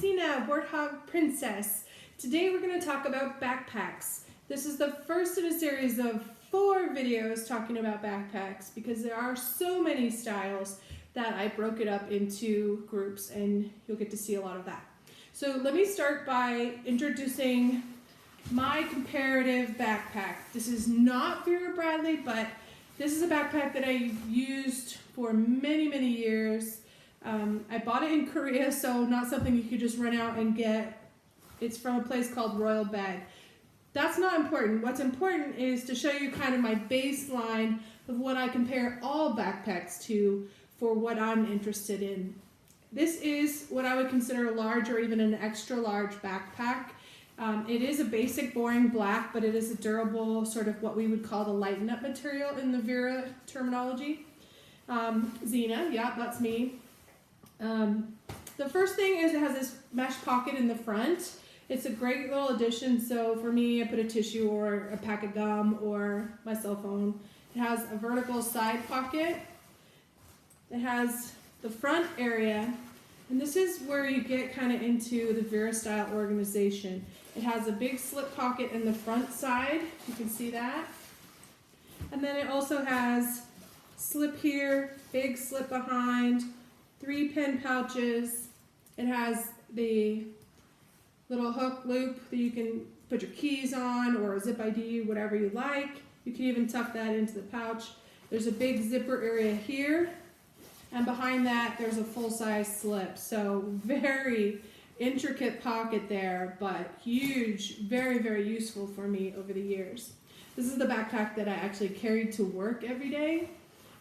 Zena, Warthog Princess. Today we're going to talk about backpacks. This is the first in a series of 4 videos talking about backpacks because there are so many styles that I broke it up into groups and you'll get to see a lot of that. So let me start by introducing my comparative backpack. This is not Vera Bradley, but this is a backpack that I used for many, many years. I bought it in Korea, so not something you could just run out and get. It's from a place called Royal Bag. That's not important. What's important is to show you kind of my baseline of what I compare all backpacks to for what I'm interested in. This is what I would consider a large or even an extra large backpack. It is a basic boring black, but it is a durable sort of what we would call the lighten up material in the Vera terminology. Zena, yeah, that's me. The first thing is it has this mesh pocket in the front. It's a great little addition. So for me, I put a tissue or a pack of gum or my cell phone. It has a vertical side pocket. It has the front area, and this is where you get kind of into the Vera style organization. It has a big slip pocket in the front side. You can see that. And then it also has slip here, big slip behind, 3 pin pouches. It has the little hook loop that you can put your keys on or a zip ID, whatever you like. You can even tuck that into the pouch. There's a big zipper area here, and behind that there's a full-size slip. So very intricate pocket there, but huge, very, very useful for me over the years. This is the backpack that I actually carried to work every day.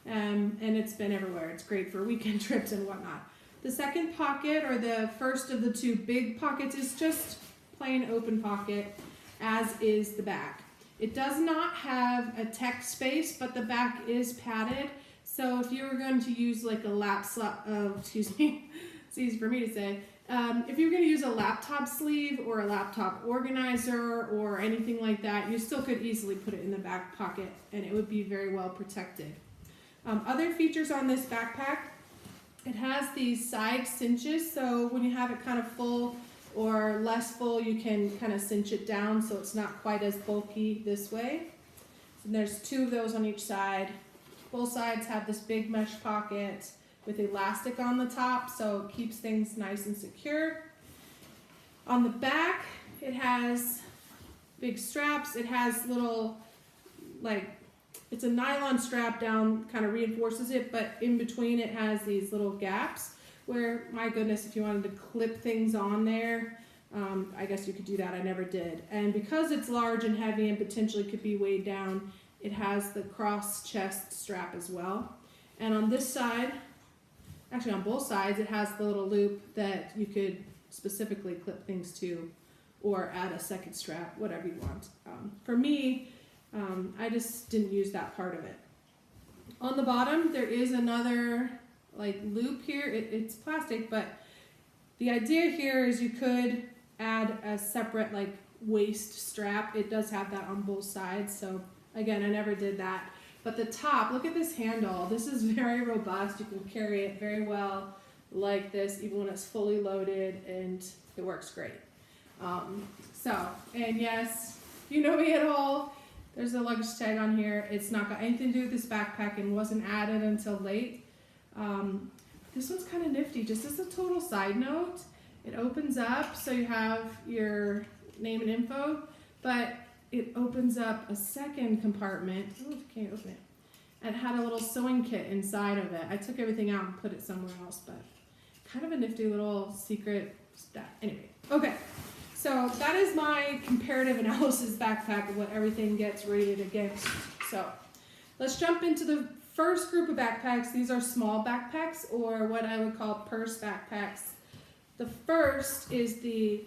And it's been everywhere. It's great for weekend trips and whatnot. The second pocket, or the first of the 2 big pockets, is just plain open pocket, as is the back. It does not have a tech space, but the back is padded. So if you were going to use like a laptop, excuse me, it's easy for me to say. If you were going to use a laptop sleeve or a laptop organizer or anything like that, you still could easily put it in the back pocket and it would be very well protected. Other features on this backpack, it has these side cinches, so when you have it kind of full or less full, you can kind of cinch it down so it's not quite as bulky this way. So there's 2 of those on each side. Both sides have this big mesh pocket with elastic on the top, so it keeps things nice and secure. On the back, it has big straps. It has little, it's a nylon strap down, kind of reinforces it, but in between it has these little gaps where, my goodness, if you wanted to clip things on there, I guess you could do that. I never did. And because it's large and heavy and potentially could be weighed down, it has the cross chest strap as well. And on this side, actually on both sides, it has the little loop that you could specifically clip things to or add a second strap, whatever you want. For me, I just didn't use that part of it. On the bottom, there is another loop here. It's plastic, but the idea here is you could add a separate waist strap. It does have that on both sides, so again, I never did that. But the top, look at this handle. This is very robust. You can carry it very well like this, even when it's fully loaded, and it works great. And yes, if you know me at all, there's a luggage tag on here. It's not got anything to do with this backpack and wasn't added until late. This one's kind of nifty. Just as a total side note, it opens up so you have your name and info, but it opens up a second compartment. Oh, can't open it. And it had a little sewing kit inside of it. I took everything out and put it somewhere else, but kind of a nifty little secret stuff. Anyway, okay. So that is my comparative analysis backpack of what everything gets rated against. So let's jump into the first group of backpacks. These are small backpacks, or what I would call purse backpacks. The first is the,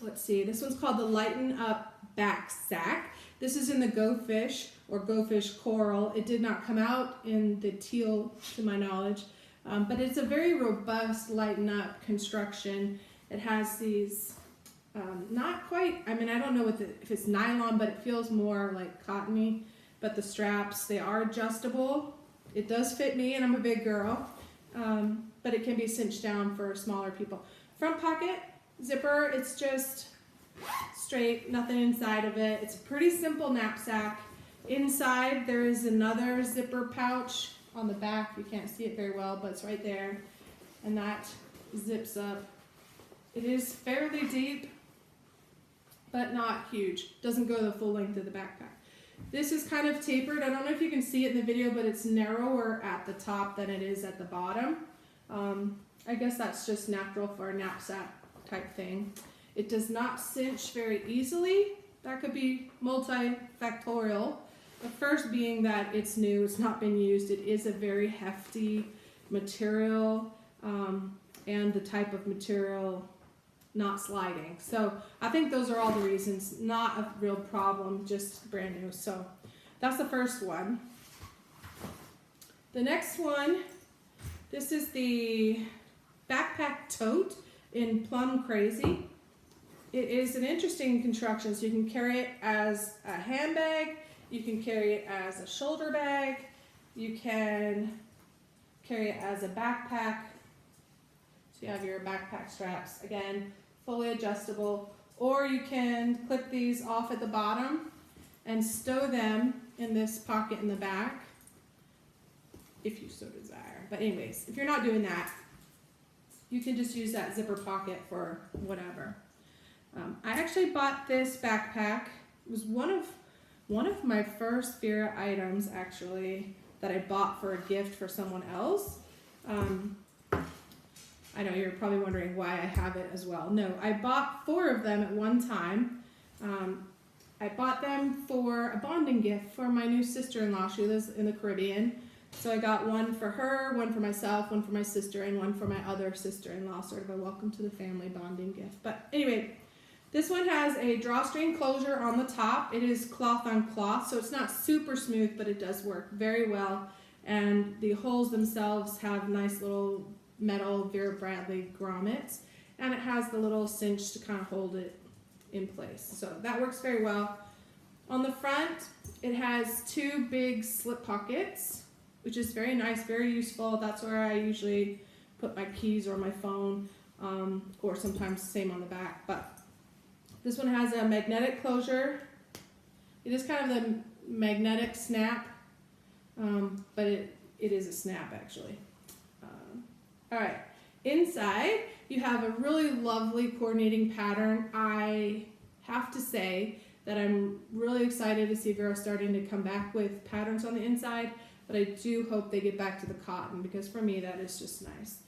let's see, this one's called the Lighten Up Backsack. This is in the Go Fish or Go Fish Coral. It did not come out in the teal to my knowledge, but it's a very robust lighten up construction. It has these not quite, I mean, I don't know if it's nylon, but it feels more like cottony. But the straps, they are adjustable. It does fit me, and I'm a big girl, but it can be cinched down for smaller people. Front pocket, zipper, it's just straight, nothing inside of it. It's a pretty simple knapsack. Inside there is another zipper pouch on the back. You can't see it very well, but it's right there. And that zips up. It is fairly deep, but not huge. Doesn't go the full length of the backpack. This is kind of tapered. I don't know if you can see it in the video, but it's narrower at the top than it is at the bottom. I guess that's just natural for a knapsack type thing. It does not cinch very easily. That could be multifactorial. The first being that it's new, it's not been used. It is a very hefty material, and the type of material not sliding. So I think those are all the reasons. Not a real problem, just brand new. So that's the first one. The next one, this is the backpack tote in Plum Crazy. It is an interesting construction. So you can carry it as a handbag, you can carry it as a shoulder bag, you can carry it as a backpack. So you have your backpack straps, again, fully adjustable, or you can clip these off at the bottom and stow them in this pocket in the back if you so desire. But anyways, if you're not doing that, you can just use that zipper pocket for whatever. I actually bought this backpack. It was one of my first Vera items, actually, that I bought for a gift for someone else. I know you're probably wondering why I have it as well. No, I bought 4 of them at one time. I bought them for a bonding gift for my new sister-in-law. She lives in the Caribbean. So I got one for her, one for myself, one for my sister, and one for my other sister-in-law, sort of a welcome to the family bonding gift. But anyway, this one has a drawstring closure on the top. It is cloth on cloth, so it's not super smooth, but it does work very well. And the holes themselves have nice little metal Vera Bradley grommets, and it has the little cinch to kind of hold it in place. So that works very well. On the front, it has 2 big slip pockets, which is very nice, very useful. That's where I usually put my keys or my phone, or sometimes same on the back. But this one has a magnetic closure. It is kind of the magnetic snap, but it is a snap actually. All right, inside you have a really lovely coordinating pattern. I have to say that I'm really excited to see Vera starting to come back with patterns on the inside, but I do hope they get back to the cotton, because for me that is just nice.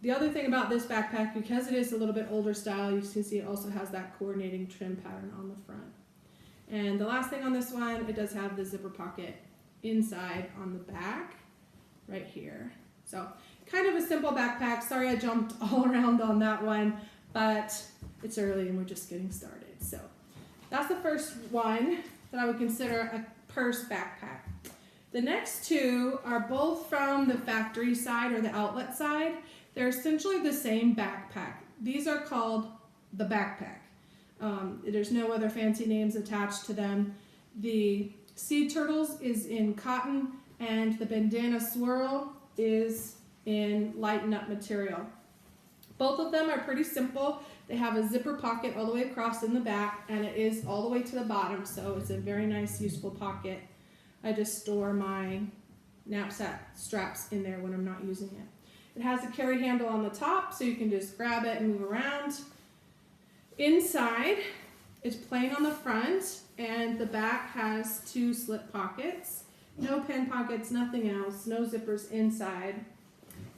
The other thing about this backpack, because it is a little bit older style, you can see it also has that coordinating trim pattern on the front. And the last thing on this one, it does have the zipper pocket inside on the back, right here. So kind of a simple backpack. Sorry I jumped all around on that one, but it's early and we're just getting started. So that's the first one that I would consider a purse backpack. The next 2 are both from the factory side or the outlet side. They're essentially the same backpack. These are called the backpack. There's no other fancy names attached to them. The Sea Turtles is in cotton, and the Bandana Swirl is in Lighten Up material. Both of them are pretty simple. They have a zipper pocket all the way across in the back, and it is all the way to the bottom, so it's a very nice, useful pocket. I just store my knapsack straps in there when I'm not using it. It has a carry handle on the top, so you can just grab it and move around. Inside, it's plain on the front, and the back has 2 slip pockets. No pen pockets, nothing else, no zippers inside.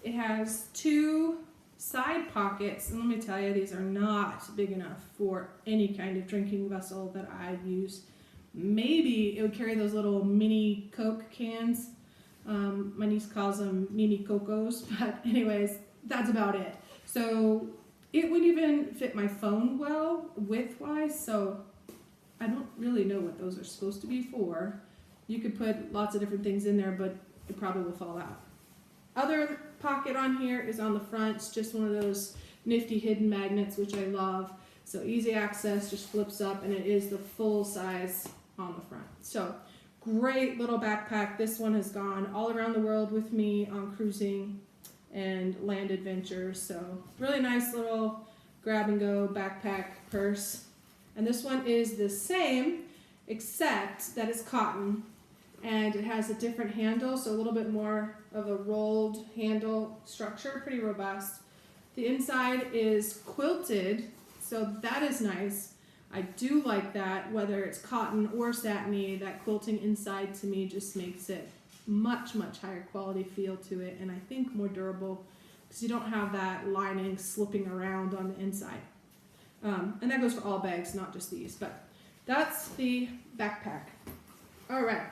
It has 2 side pockets, and let me tell you, these are not big enough for any kind of drinking vessel that I've used. Maybe it would carry those little mini Coke cans. My niece calls them mini Cocos, but anyways, that's about it. So it would even fit my phone well width-wise, so I don't really know what those are supposed to be for. You could put lots of different things in there, but it probably will fall out. Other pocket on here is on the front. It's just one of those nifty hidden magnets, which I love. So easy access, just flips up, and it is the full size on the front. So great little backpack. This one has gone all around the world with me on cruising, and land adventures. So really nice little grab and go backpack purse. And this one is the same, except that it's cotton and it has a different handle, so a little bit more of a rolled handle structure, pretty robust. The inside is quilted, so that is nice. I do like that, whether it's cotton or satiny. That quilting inside to me just makes it much, much higher quality feel to it, and I think more durable because you don't have that lining slipping around on the inside. And that goes for all bags, not just these, but that's the backpack. All right.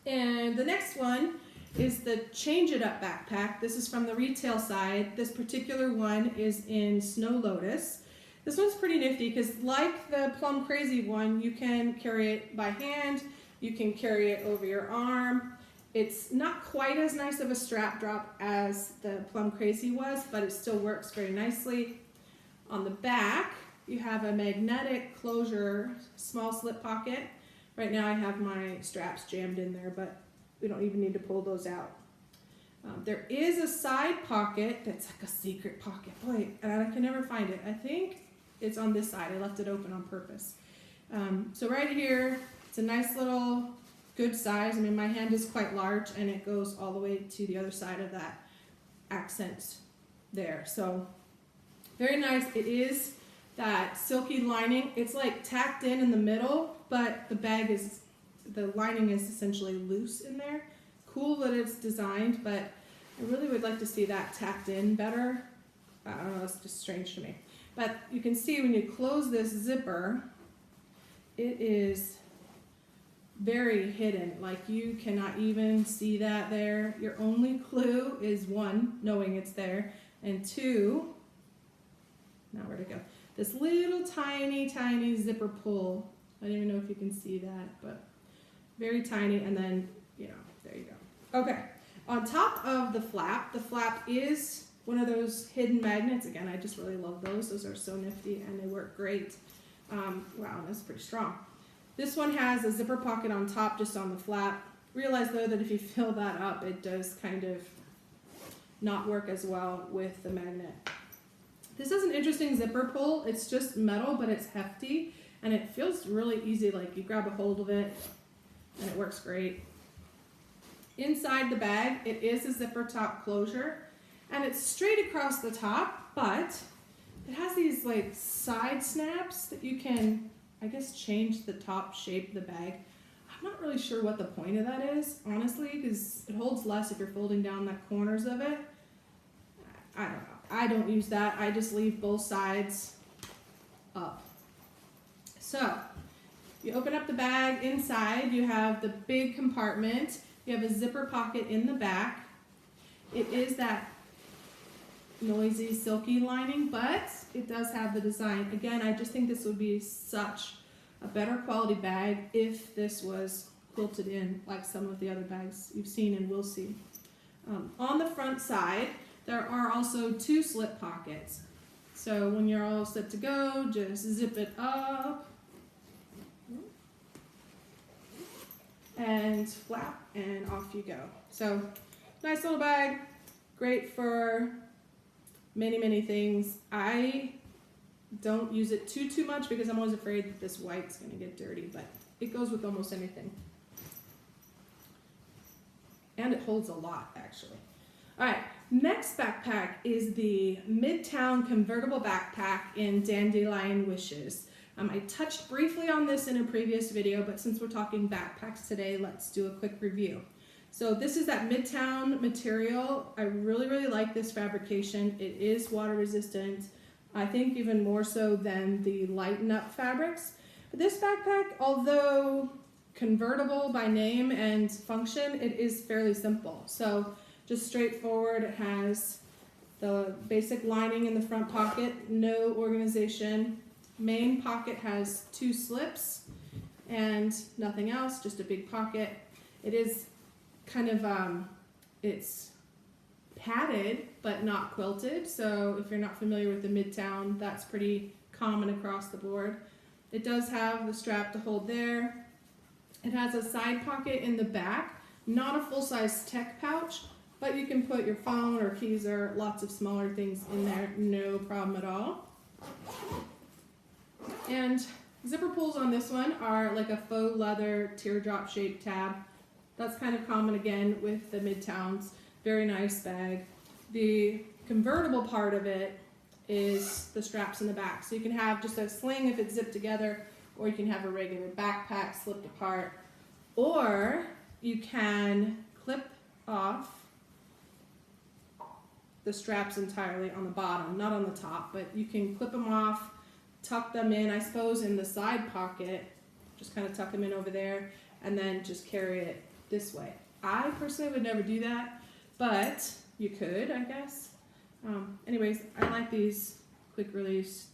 And the next one is the Change It Up Backpack. This is from the retail side. This particular one is in Snow Lotus. This one's pretty nifty because like the Plum Crazy one, you can carry it by hand, you can carry it over your arm. It's not quite as nice of a strap drop as the Plum Crazy was, but it still works very nicely. On the back, you have a magnetic closure, small slip pocket. Right now I have my straps jammed in there, but we don't even need to pull those out. There is a side pocket that's like a secret pocket. Boy, and I can never find it. I think it's on this side. I left it open on purpose. So right here, it's a nice little good size. I mean, my hand is quite large and it goes all the way to the other side of that accent there. So very nice. It is that silky lining. It's like tacked in the middle, but the lining is essentially loose in there. Cool that it's designed, but I really would like to see that tacked in better. I don't know, it's just strange to me. But you can see when you close this zipper, it is very hidden. Like you cannot even see that there. Your only clue is one, knowing it's there, and two, now where to go? This little tiny, tiny zipper pull. I don't even know if you can see that, but very tiny, and then, you know, there you go. Okay, on top of the flap is one of those hidden magnets. Again, I just really love those. Those are so nifty and they work great. Wow, that's pretty strong. This one has a zipper pocket on top, just on the flap. Realize though that if you fill that up, it does kind of not work as well with the magnet. This is an interesting zipper pull. It's just metal, but it's hefty and it feels really easy. Like you grab a hold of it and it works great. Inside the bag, it is a zipper top closure and it's straight across the top, but it has these like side snaps that you can, I guess, change the top shape of the bag. I'm not really sure what the point of that is, honestly, because it holds less if you're folding down the corners of it. I don't know. I don't use that. I just leave both sides up. So you open up the bag. Inside you have the big compartment. You have a zipper pocket in the back. It is that noisy, silky lining, but it does have the design. Again, I just think this would be such a better quality bag if this was quilted in like some of the other bags you've seen and will see. On the front side, there are also two slip pockets. So when you're all set to go, just zip it up and flap and off you go. So nice little bag, great for many, many things. I don't use it too much because I'm always afraid that this white's gonna get dirty, but it goes with almost anything. And it holds a lot, actually. All right, next backpack is the Midtown Convertible Backpack in Dandelion Wishes. I touched briefly on this in a previous video, but since we're talking backpacks today, let's do a quick review. So this is that Midtown material. I really, really like this fabrication. It is water resistant. I think even more so than the Lighten Up fabrics. But this backpack, although convertible by name and function, it is fairly simple. So just straightforward. It has the basic lining in the front pocket, no organization. Main pocket has two slips and nothing else, just a big pocket. It is kind of, it's padded but not quilted, so if you're not familiar with the Midtown, that's pretty common across the board. It does have the strap to hold there. It has a side pocket in the back, not a full-size tech pouch, But you can put your phone or keys or lots of smaller things in there, no problem at all. And zipper pulls on this one are like a faux leather teardrop shaped tab. That's kind of common again with the Midtowns. Very nice bag. The convertible part of it is the straps in the back. So you can have just a sling if it's zipped together, or you can have a regular backpack slipped apart, or you can clip off the straps entirely on the bottom, not on the top, but you can clip them off, tuck them in, I suppose, in the side pocket, just kind of tuck them in over there, and then just carry it this way. I personally would never do that, but you could, I guess. Anyways, I like these quick release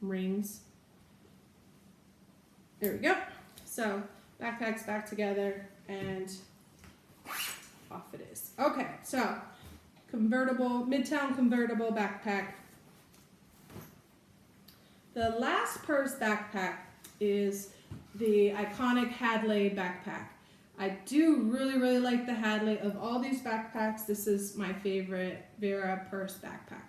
rings. There we go. So backpack's back together and off it is. Okay, so convertible, Midtown Convertible Backpack. The last purse backpack is the Iconic Hadley Backpack. I do really like the Hadley. Of all these backpacks, this is my favorite Vera purse backpack.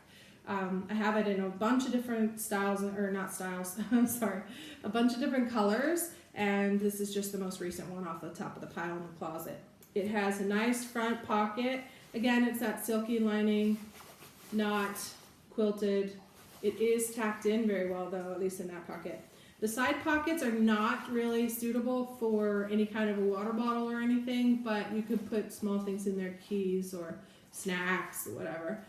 I have it in a bunch of different styles, or not styles, I'm sorry, a bunch of different colors, and this is just the most recent one off the top of the pile in the closet. It has a nice front pocket. Again, it's that silky lining, not quilted. It is tacked in very well though, at least in that pocket. The side pockets are not really suitable for any kind of a water bottle or anything, but you could put small things in there, keys or snacks or whatever.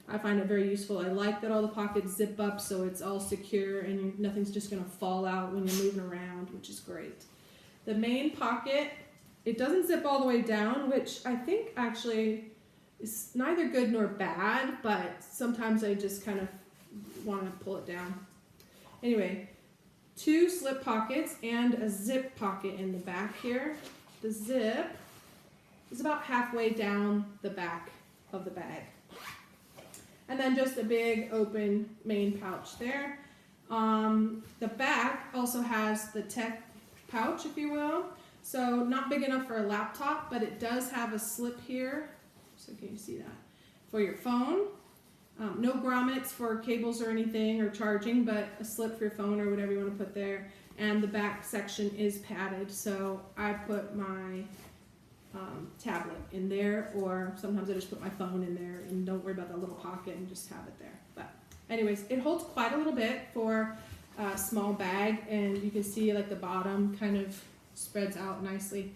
I find it very useful. I like that all the pockets zip up so it's all secure and nothing's just going to fall out when you're moving around, which is great. The main pocket, it doesn't zip all the way down, which I think actually is neither good nor bad, but sometimes I just kind of want to pull it down. Anyway, 2 slip pockets and a zip pocket in the back here. The zip is about halfway down the back of the bag. And then just a big open main pouch there. The back also has the tech pouch, if you will. So not big enough for a laptop, but it does have a slip here. So can you see that? For your phone. No grommets for cables or anything or charging, but a slip for your phone or whatever you want to put there. And the back section is padded, so I put my tablet in there, or sometimes I just put my phone in there and don't worry about that little pocket and just have it there. But anyways, it holds quite a little bit for a small bag, and you can see like the bottom kind of spreads out nicely.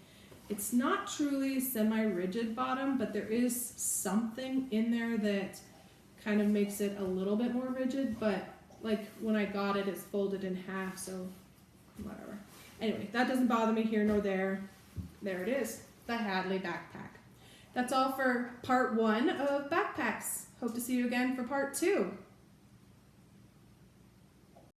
It's not truly semi-rigid bottom, but there is something in there that kind of makes it a little bit more rigid, but like when I got it, it's folded in half, so whatever. Anyway, that doesn't bother me here nor there. There it is, the Hadley backpack. That's all for part 1 of backpacks. Hope to see you again for part 2.